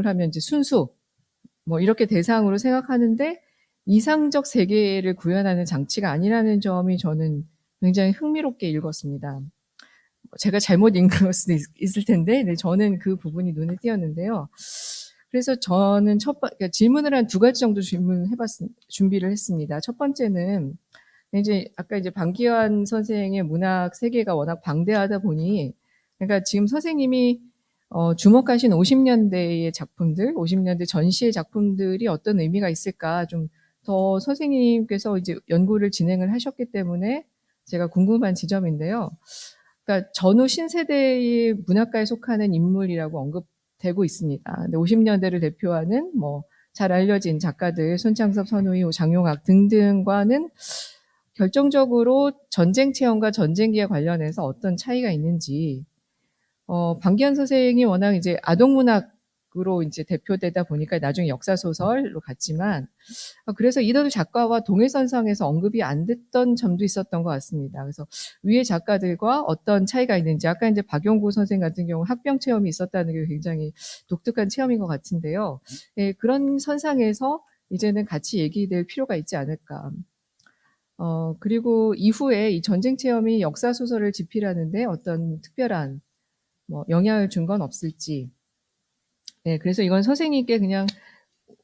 하면 이제 순수, 이렇게 대상으로 생각하는데 이상적 세계를 구현하는 장치가 아니라는 점이 저는 굉장히 흥미롭게 읽었습니다. 제가 잘못 읽은 걸 수도 있을 텐데, 저는 그 부분이 눈에 띄었는데요. 그래서 저는 그러니까 질문을 한 두 가지 정도 준비를 했습니다. 첫 번째는 이제 아까 이제 방기환 선생의 문학 세계가 워낙 방대하다 보니, 그러니까 지금 선생님이 주목하신 50년대의 작품들, 50년대 전시의 작품들이 어떤 의미가 있을까, 좀 더 선생님께서 이제 연구를 진행을 하셨기 때문에 제가 궁금한 지점인데요. 그러니까 전후 신세대의 문학가에 속하는 인물이라고 언급되고 있습니다. 근데 50년대를 대표하는 뭐 잘 알려진 작가들 손창섭, 선우이, 장용학 등등과는 결정적으로 전쟁 체험과 전쟁기에 관련해서 어떤 차이가 있는지, 방기현 선생이 워낙 이제 아동문학으로 이제 대표되다 보니까 나중에 역사소설로 갔지만, 그래서 이더두 작가와 동일선상에서 언급이 안 됐던 점도 있었던 것 같습니다. 그래서 위의 작가들과 어떤 차이가 있는지, 아까 이제 박용구 선생 같은 경우 학병 체험이 있었다는 게 굉장히 독특한 체험인 것 같은데요. 예, 그런 선상에서 이제는 같이 얘기될 필요가 있지 않을까. 그리고 이후에 이 전쟁 체험이 역사소설을 집필하는데 어떤 특별한 뭐 영향을 준 건 없을지. 네, 그래서 이건 선생님께 그냥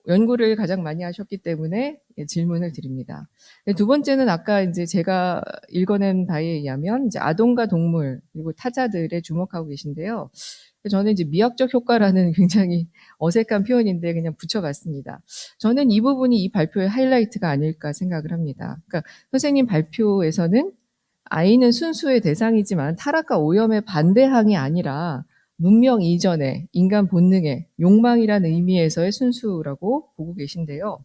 연구를 가장 많이 하셨기 때문에 질문을 드립니다. 네, 두 번째는 아까 이제 제가 읽어낸 바에 의하면 이제 아동과 동물 그리고 타자들에 주목하고 계신데요. 저는 이제 미학적 효과라는 굉장히 어색한 표현인데 그냥 붙여봤습니다. 저는 이 부분이 이 발표의 하이라이트가 아닐까 생각을 합니다. 그러니까 선생님 발표에서는 아이는 순수의 대상이지만 타락과 오염의 반대항이 아니라 문명 이전의 인간 본능의 욕망이라는 의미에서의 순수라고 보고 계신데요.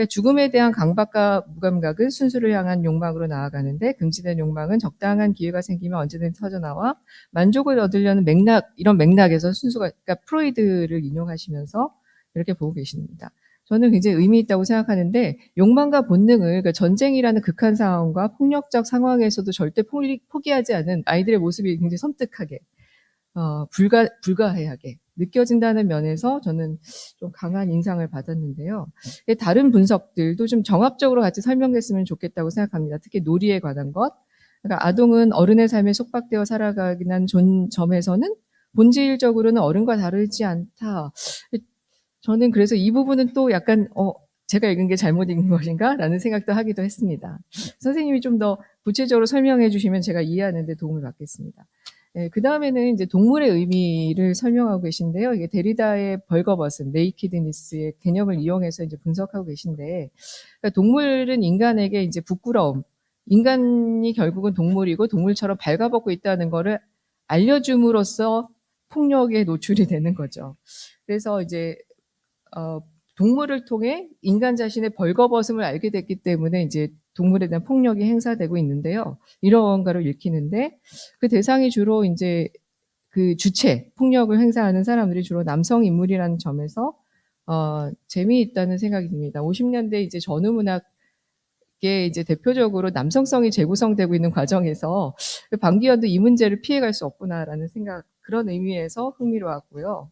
죽음에 대한 강박과 무감각은 순수를 향한 욕망으로 나아가는데 금지된 욕망은 적당한 기회가 생기면 언제든지 터져나와 만족을 얻으려는 맥락, 이런 맥락에서 순수가, 그러니까 프로이드를 인용하시면서 이렇게 보고 계십니다. 저는 굉장히 의미 있다고 생각하는데 욕망과 본능을 그러니까 전쟁이라는 극한 상황과 폭력적 상황에서도 절대 포기하지 않은 아이들의 모습이 굉장히 섬뜩하게 불가해하게 느껴진다는 면에서 저는 좀 강한 인상을 받았는데요. 다른 분석들도 좀 정합적으로 같이 설명됐으면 좋겠다고 생각합니다. 특히 놀이에 관한 것. 그러니까 아동은 어른의 삶에 속박되어 살아가긴 한 점에서는 본질적으로는 어른과 다르지 않다. 저는 그래서 이 부분은 또 약간 제가 읽은 게 잘못 읽은 것인가? 라는 생각도 하기도 했습니다. 선생님이 좀 더 구체적으로 설명해 주시면 제가 이해하는 데 도움을 받겠습니다. 네, 그 다음에는 이제 동물의 의미를 설명하고 계신데요. 이게 데리다의 벌거벗은, 네이키드니스의 개념을 이용해서 이제 분석하고 계신데, 그러니까 동물은 인간에게 이제 부끄러움, 인간이 결국은 동물이고 동물처럼 발가벗고 있다는 거를 알려줌으로써 폭력에 노출이 되는 거죠. 그래서 이제 동물을 통해 인간 자신의 벌거벗음을 알게 됐기 때문에 이제 동물에 대한 폭력이 행사되고 있는데요. 이런 거를 읽히는데 그 대상이 주로 이제 그 주체, 폭력을 행사하는 사람들이 주로 남성 인물이라는 점에서 재미있다는 생각이 듭니다. 50년대 이제 전후문학계 이제 대표적으로 남성성이 재구성되고 있는 과정에서 방기현도 이 문제를 피해갈 수 없구나라는 생각, 그런 의미에서 흥미로웠고요.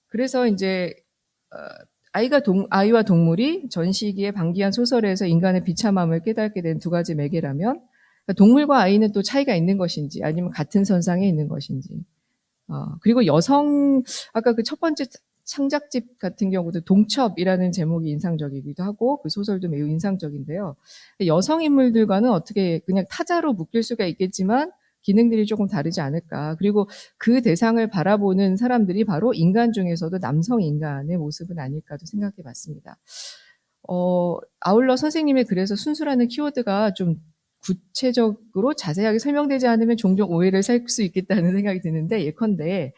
그래서 이제 아이와 동물이 전 시기에 방기한 소설에서 인간의 비참함을 깨닫게 된 두 가지 매개라면 동물과 아이는 또 차이가 있는 것인지 아니면 같은 선상에 있는 것인지 그리고 여성 아까 그 첫 번째 창작집 같은 경우도 동첩이라는 제목이 인상적이기도 하고 그 소설도 매우 인상적인데요. 여성 인물들과는 어떻게 그냥 타자로 묶일 수가 있겠지만 기능들이 조금 다르지 않을까. 그리고 그 대상을 바라보는 사람들이 바로 인간 중에서도 남성 인간의 모습은 아닐까도 생각해 봤습니다. 아울러 선생님의 글에서 순수라는 키워드가 좀 구체적으로 자세하게 설명되지 않으면 종종 오해를 살 수 있겠다는 생각이 드는데 예컨대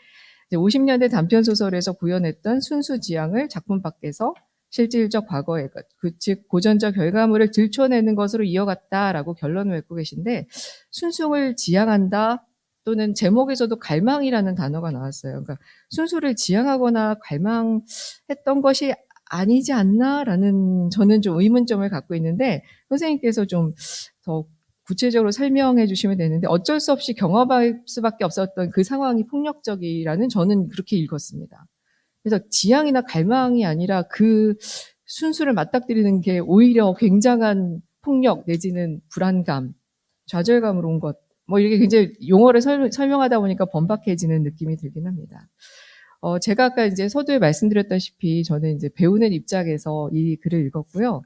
50년대 단편소설에서 구현했던 순수 지향을 작품 밖에서 실질적 과거의 것, 즉 고전적 결과물을 들춰내는 것으로 이어갔다라고 결론을 맺고 계신데 순수를 지향한다 또는 제목에서도 갈망이라는 단어가 나왔어요. 그러니까 순수를 지향하거나 갈망했던 것이 아니지 않나라는 저는 좀 의문점을 갖고 있는데 선생님께서 좀 더 구체적으로 설명해 주시면 되는데 어쩔 수 없이 경험할 수밖에 없었던 그 상황이 폭력적이라는 저는 그렇게 읽었습니다. 그래서 지향이나 갈망이 아니라 그 순수를 맞닥뜨리는 게 오히려 굉장한 폭력 내지는 불안감, 좌절감으로 온 것. 뭐 이렇게 굉장히 용어를 설명하다 보니까 번박해지는 느낌이 들긴 합니다. 제가 아까 이제 서두에 말씀드렸다시피 저는 이제 배우는 입장에서 이 글을 읽었고요.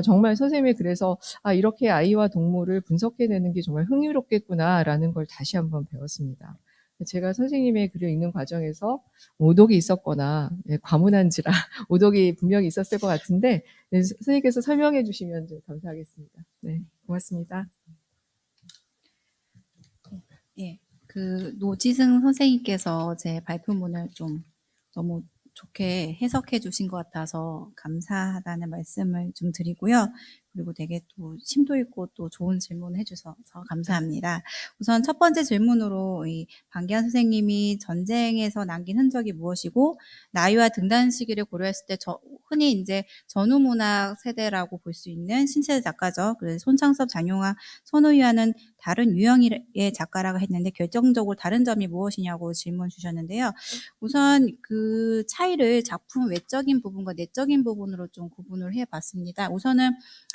정말 선생님이 그래서 이렇게 아이와 동물을 분석해내는 게 정말 흥미롭겠구나라는 걸 다시 한번 배웠습니다. 제가 선생님의 글을 읽는 과정에서 오독이 있었거나 과문한지라 오독이 분명히 있었을 것 같은데 선생님께서 설명해 주시면 좀 감사하겠습니다. 네, 고맙습니다. 예. 노지승 선생님께서 제 발표문을 좀 너무 좋게 해석해 주신 것 같아서 감사하다는 말씀을 좀 드리고요. 그리고 되게 또 심도 있고 또 좋은 질문을 해주셔서 감사합니다. 우선 첫 번째 질문으로 이 방기한 선생님이 전쟁에서 남긴 흔적이 무엇이고 나이와 등단 시기를 고려했을 때 흔히 이제 전후문학 세대라고 볼 수 있는 신세대 작가죠. 그래서 손창섭, 장용화, 손우유아는 다른 유형의 작가라고 했는데 결정적으로 다른 점이 무엇이냐고 질문 주셨는데요. 우선 그 차이를 작품 외적인 부분과 내적인 부분으로 좀 구분을 해봤습니다. 우선은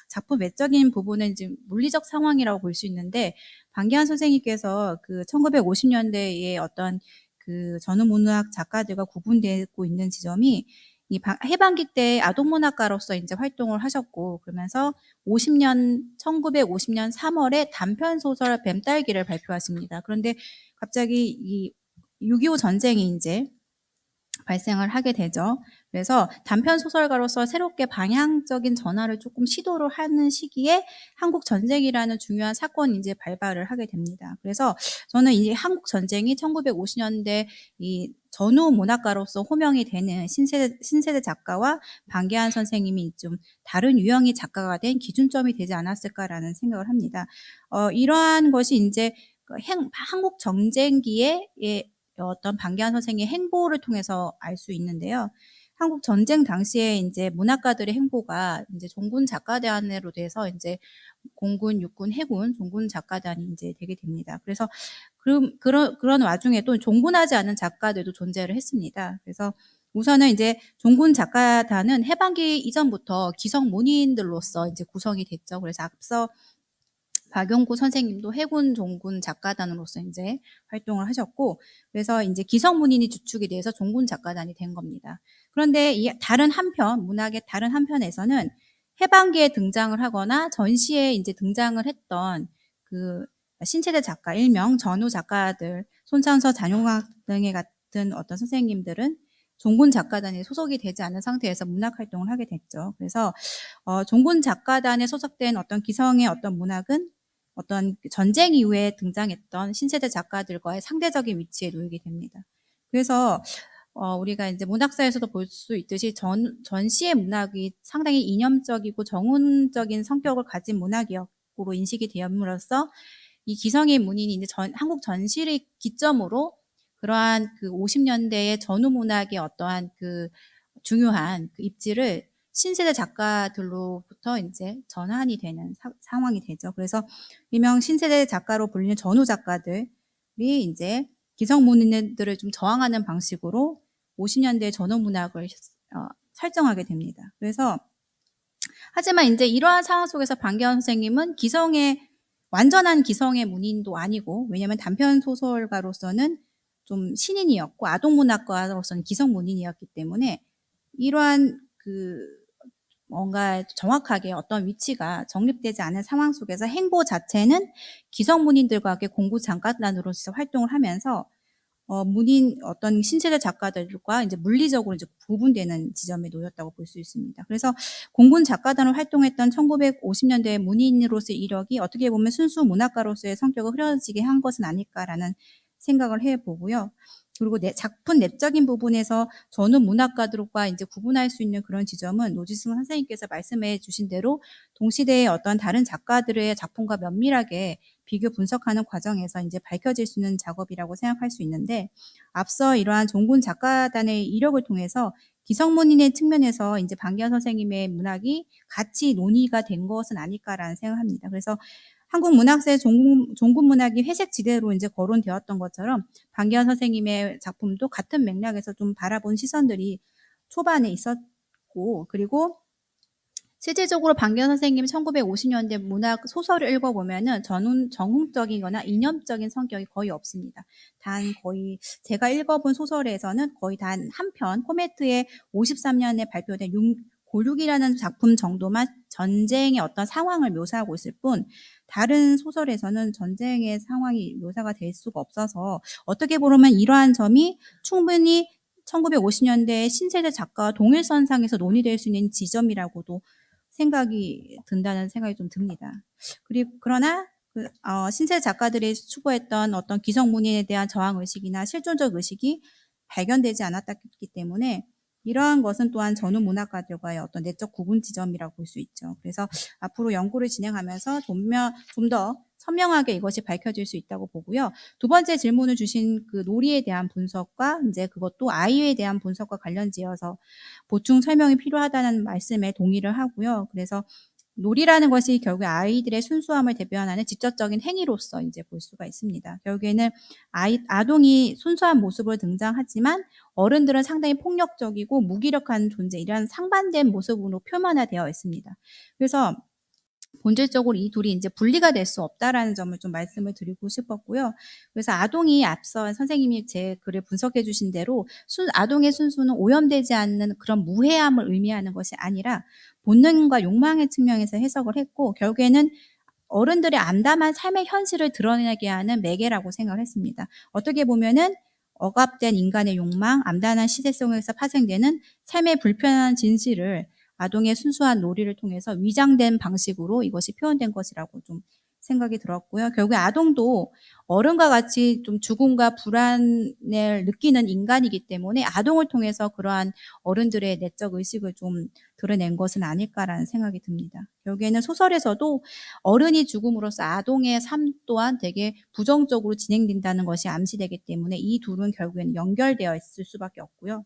작품 외적인 부분은 지금 물리적 상황이라고 볼 수 있는데 방기한 선생님께서 그 1950년대에 어떤 그 전후문학 작가들과 구분되고 있는 지점이 이 해방기 때 아동문학가로서 이제 활동을 하셨고 그러면서 1950년 3월에 단편 소설 뱀딸기를 발표하십니다. 그런데 갑자기 이 6.25 전쟁이 이제 발생을 하게 되죠. 그래서 단편 소설가로서 새롭게 방향적인 전환을 조금 시도를 하는 시기에 한국 전쟁이라는 중요한 사건이 이제 발발을 하게 됩니다. 그래서 저는 이제 한국 전쟁이 1950년대 이 전후 문학가로서 호명이 되는 신세대 작가와 방기한 선생님이 좀 다른 유형의 작가가 된 기준점이 되지 않았을까라는 생각을 합니다. 이러한 것이 이제 한국 전쟁기에 어떤 방기한 선생의 행보를 통해서 알 수 있는데요. 한국 전쟁 당시에 이제 문학가들의 행보가 이제 종군 작가단으로 돼서 이제 공군, 육군, 해군, 종군 작가단이 이제 되게 됩니다. 그래서 그런 와중에도 종군하지 않은 작가들도 존재를 했습니다. 그래서 우선은 이제 종군 작가단은 해방기 이전부터 기성 문인들로서 이제 구성이 됐죠. 그래서 앞서 박용구 선생님도 해군 종군 작가단으로서 이제 활동을 하셨고, 그래서 이제 기성문인이 주축이 돼서 종군 작가단이 된 겁니다. 그런데 이 다른 한편, 문학의 다른 한편에서는 해방기에 등장을 하거나 전시에 이제 등장을 했던 그 신세대 작가, 일명 전후 작가들, 손창서, 잔용학 등의 같은 어떤 선생님들은 종군 작가단에 소속이 되지 않은 상태에서 문학 활동을 하게 됐죠. 그래서 종군 작가단에 소속된 어떤 기성의 어떤 문학은 어떤 전쟁 이후에 등장했던 신세대 작가들과의 상대적인 위치에 놓이게 됩니다. 그래서 우리가 이제 문학사에서도 볼 수 있듯이 전시의 문학이 상당히 이념적이고 정운적인 성격을 가진 문학으로 인식이 되었으로써 이 기성의 문인이 이제 한국 전시를 기점으로 그러한 그 50년대의 전후 문학의 어떠한 그 중요한 그 입지를 신세대 작가들로부터 이제 전환이 되는 상황이 되죠. 그래서 일명 신세대 작가로 불리는 전후 작가들이 이제 기성문인들을 좀 저항하는 방식으로 50년대 전후 문학을 설정하게 됩니다. 그래서 하지만 이제 이러한 상황 속에서 방기한 선생님은 완전한 기성의 문인도 아니고, 왜냐하면 단편 소설가로서는 좀 신인이었고 아동문학가로서는 기성문인이었기 때문에 이러한 뭔가 정확하게 어떤 위치가 정립되지 않은 상황 속에서 행보 자체는 기성문인들과 함께 공부 장관단으로서 활동을 하면서 어떤 신세대 작가들과 이제 물리적으로 이제 구분되는 지점에 놓였다고 볼 수 있습니다. 그래서 공군 작가단으로 활동했던 1950년대 문인으로서의 이력이 어떻게 보면 순수 문학가로서의 성격을 흐려지게 한 것은 아닐까라는 생각을 해보고요. 그리고 작품 내적인 부분에서 전후 문학가들과 이제 구분할 수 있는 그런 지점은 노지승 선생님께서 말씀해 주신 대로 동시대의 어떤 다른 작가들의 작품과 면밀하게 비교 분석하는 과정에서 이제 밝혀질 수 있는 작업이라고 생각할 수 있는데, 앞서 이러한 종군 작가단의 이력을 통해서 기성문인의 측면에서 이제 방기한 선생님의 문학이 같이 논의가 된 것은 아닐까라는 생각합니다. 그래서 한국 문학사의 종군 문학이 회색 지대로 이제 거론되었던 것처럼 방기한 선생님의 작품도 같은 맥락에서 좀 바라본 시선들이 초반에 있었고, 그리고 실질적으로 방기한 선생님 1950년대 문학 소설을 읽어보면은 정훈적이거나 이념적인 성격이 거의 없습니다. 거의 제가 읽어본 소설에서는 거의 단 한 편, 코메트의 53년에 발표된 골육이라는 작품 정도만 전쟁의 어떤 상황을 묘사하고 있을 뿐, 다른 소설에서는 전쟁의 상황이 묘사가 될 수가 없어서 어떻게 보면 이러한 점이 충분히 1950년대 신세대 작가와 동일선상에서 논의될 수 있는 지점이라고도 생각이 든다는 생각이 좀 듭니다. 그러나 신세 작가들이 추구했던 어떤 기성문인에 대한 저항의식이나 실존적 의식이 발견되지 않았기 때문에 이러한 것은 또한 전후 문학가들과의 어떤 내적 구분 지점이라고 볼 수 있죠. 그래서 앞으로 연구를 진행하면서 좀 더 선명하게 이것이 밝혀질 수 있다고 보고요. 두 번째 질문을 주신 그 놀이에 대한 분석과 이제 그것도 아이에 대한 분석과 관련지어서 보충 설명이 필요하다는 말씀에 동의를 하고요. 그래서 놀이라는 것이 결국 아이들의 순수함을 대변하는 직접적인 행위로서 이제 볼 수가 있습니다. 결국에는 아동이 순수한 모습으로 등장하지만 어른들은 상당히 폭력적이고 무기력한 존재, 이런 상반된 모습으로 표면화되어 있습니다. 그래서 본질적으로 이 둘이 이제 분리가 될 수 없다라는 점을 좀 말씀을 드리고 싶었고요. 그래서 아동이 앞서 선생님이 제 글을 분석해 주신 대로 아동의 순수는 오염되지 않는 그런 무해함을 의미하는 것이 아니라 본능과 욕망의 측면에서 해석을 했고, 결국에는 어른들의 암담한 삶의 현실을 드러내게 하는 매개라고 생각을 했습니다. 어떻게 보면은 억압된 인간의 욕망, 암담한 시대성에서 파생되는 삶의 불편한 진실을 아동의 순수한 놀이를 통해서 위장된 방식으로 이것이 표현된 것이라고 좀 생각이 들었고요. 결국에 아동도 어른과 같이 좀 죽음과 불안을 느끼는 인간이기 때문에 아동을 통해서 그러한 어른들의 내적 의식을 좀 드러낸 것은 아닐까라는 생각이 듭니다. 결국에는 소설에서도 어른이 죽음으로써 아동의 삶 또한 되게 부정적으로 진행된다는 것이 암시되기 때문에 이 둘은 결국에는 연결되어 있을 수밖에 없고요.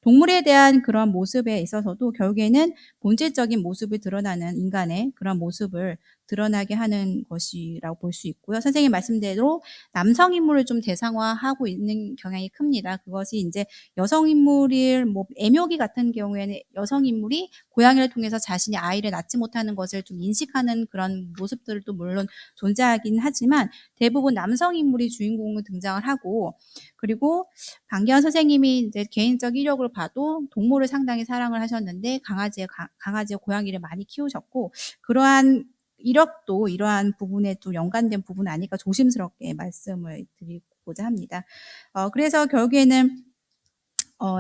동물에 대한 그런 모습에 있어서도 결국에는 본질적인 모습을 드러나는 인간의 그런 모습을 드러나게 하는 것이라고 볼 수 있고요. 선생님 말씀대로 남성 인물을 좀 대상화하고 있는 경향이 큽니다. 그것이 이제 여성 인물이 애묘기 같은 경우에는 여성 인물이 고양이를 통해서 자신이 아이를 낳지 못하는 것을 좀 인식하는 그런 모습들도 물론 존재하긴 하지만 대부분 남성 인물이 주인공으로 등장을 하고, 그리고 방기환 선생님이 이제 개인적 이력을 봐도 동물을 상당히 사랑을 하셨는데 강아지와 고양이를 많이 키우셨고, 그러한 이력도 이러한 부분에 또 연관된 부분 아닐까 조심스럽게 말씀을 드리고자 합니다. 그래서 결국에는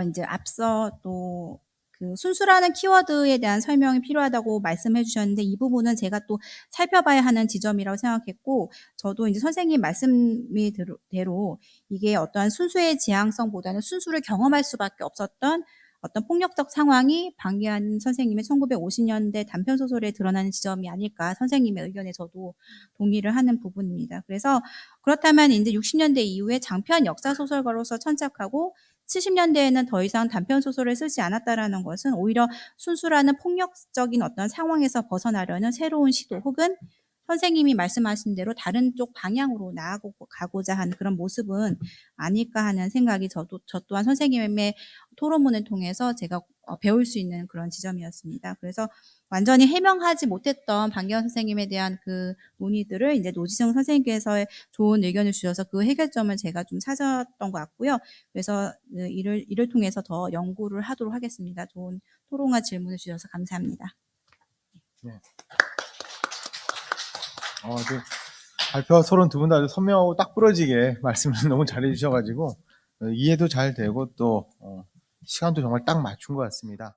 이제 앞서 또 그 순수라는 키워드에 대한 설명이 필요하다고 말씀해 주셨는데, 이 부분은 제가 또 살펴봐야 하는 지점이라고 생각했고, 저도 이제 선생님 말씀대로 이게 어떠한 순수의 지향성보다는 순수를 경험할 수밖에 없었던 어떤 폭력적 상황이 방기환 선생님의 1950년대 단편소설에 드러나는 지점이 아닐까, 선생님의 의견에 저도 동의를 하는 부분입니다. 그래서 그렇다면 이제 60년대 이후에 장편 역사소설가로서 천착하고 70년대에는 더 이상 단편소설을 쓰지 않았다라는 것은 오히려 순수라는 폭력적인 어떤 상황에서 벗어나려는 새로운 시도, 혹은 선생님이 말씀하신 대로 다른 쪽 방향으로 나아가고자 하는 그런 모습은 아닐까 하는 생각이 저 또한 선생님의 토론문을 통해서 제가 배울 수 있는 그런 지점이었습니다. 그래서 완전히 해명하지 못했던 방기환 선생님에 대한 그 논의들을 이제 노지성 선생님께서 좋은 의견을 주셔서 그 해결점을 제가 좀 찾았던 것 같고요. 그래서 이를 통해서 더 연구를 하도록 하겠습니다. 좋은 토론과 질문을 주셔서 감사합니다. 네. 발표와 토론 두 분 다 아주 선명하고 딱 부러지게 말씀을 너무 잘해 주셔가지고 이해도 잘 되고 또 시간도 정말 딱 맞춘 것 같습니다.